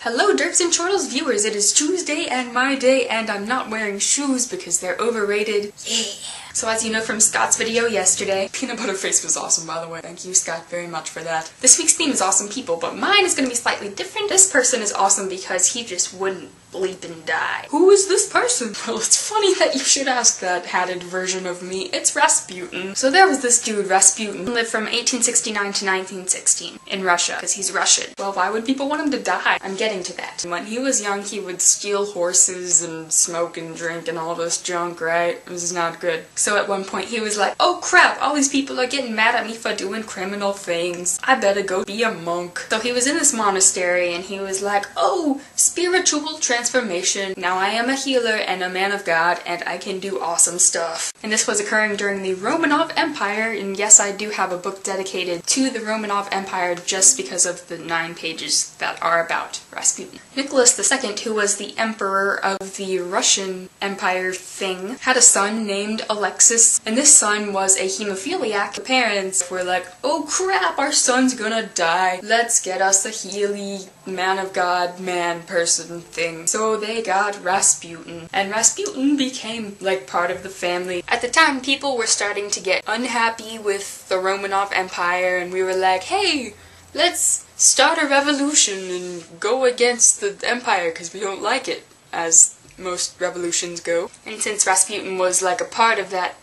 Hello Derps and Chortles viewers, it is Tuesday and my day and I'm not wearing shoes because they're overrated. Yeah. So as you know from Scott's video yesterday, peanut butter face was awesome by the way. Thank you Scott very much for that. This week's theme is awesome people, but mine is going to be slightly different. This person is awesome because he just wouldn't bleep and die. Who is this person? Well, it's funny that you should ask that hatted version of me. It's Rasputin. So there was this dude, Rasputin, who lived from 1869 to 1916 in Russia, because he's Russian. Well, why would people want him to die? I'm getting to that. When he was young, he would steal horses and smoke and drink and all this junk, right? This is not good. So at one point he was like, oh crap, all these people are getting mad at me for doing criminal things. I better go be a monk. So he was in this monastery and he was like, oh, spiritual transformation. Now I am a healer and a man of God and I can do awesome stuff. And this was occurring during the Romanov Empire, and yes, I do have a book dedicated to the Romanov Empire just because of the 9 pages that are about Rasputin. Nicholas II, who was the emperor of the Russian Empire thing, had a son named Alexis, and this son was a hemophiliac. The parents were like, oh crap, our son's gonna die. Let's get us a healy man of God, man person thing. So they got Rasputin, and Rasputin became like part of the family. At the time, people were starting to get unhappy with the Romanov Empire, and we were like, hey, let's start a revolution and go against the empire because we don't like it, as most revolutions go. And since Rasputin was like a part of that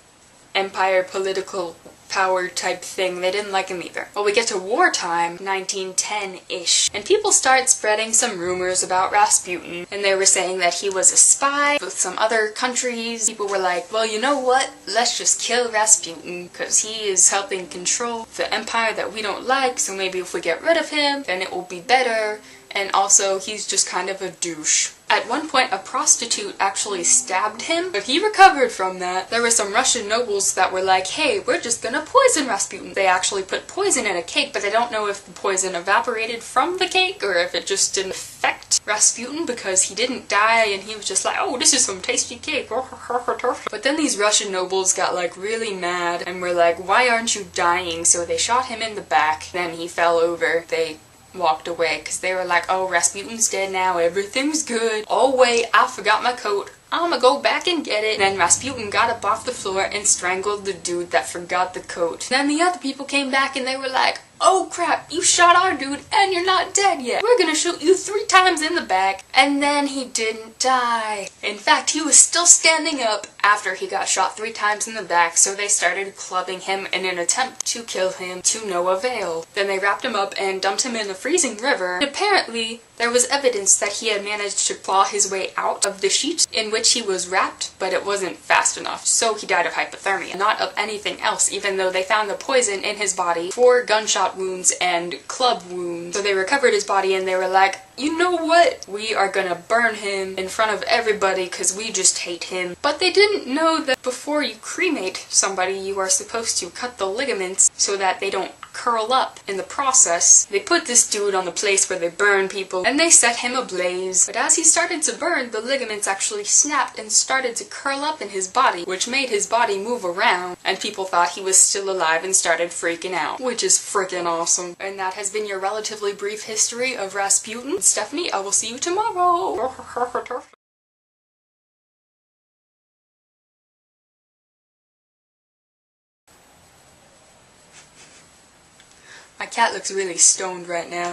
empire political power type thing, they didn't like him either. Well, we get to wartime, 1910-ish, and people start spreading some rumors about Rasputin, and they were saying that he was a spy with some other countries. People were like, well, you know what? Let's just kill Rasputin, because he is helping control the empire that we don't like, so maybe if we get rid of him, then it will be better, and also he's just kind of a douche. At one point, a prostitute actually stabbed him, but he recovered from that. There were some Russian nobles that were like, hey, we're just gonna poison Rasputin. They actually put poison in a cake, but they don't know if the poison evaporated from the cake or if it just didn't affect Rasputin because he didn't die and he was just like, oh, this is some tasty cake. But then these Russian nobles got like really mad and were like, why aren't you dying? So they shot him in the back, then he fell over. They walked away because they were like, oh, Rasputin's dead now, everything's good. Oh wait, I forgot my coat. I'ma go back and get it. And then Rasputin got up off the floor and strangled the dude that forgot the coat. Then the other people came back and they were like, oh crap, you shot our dude and you're not dead yet. We're gonna shoot you 3 times in the back. And then he didn't die. In fact, he was still standing up after he got shot 3 times in the back, so they started clubbing him in an attempt to kill him to no avail. Then they wrapped him up and dumped him in a freezing river. And apparently, there was evidence that he had managed to claw his way out of the sheet in which he was wrapped, but it wasn't fast enough, so he died of hypothermia, not of anything else, even though they found the poison in his body, 4 gunshot wounds and club wounds. So they recovered his body and they were like, you know what? We are gonna burn him in front of everybody because we just hate him. But they didn't know that before you cremate somebody, you are supposed to cut the ligaments so that they don't curl up in the process. They put this dude on the place where they burn people and they set him ablaze. But as he started to burn, the ligaments actually snapped and started to curl up in his body, which made his body move around, and people thought he was still alive and started freaking out, which is freaking awesome. And that has been your relatively brief history of Rasputin. Stephanie, I will see you tomorrow. My cat looks really stoned right now.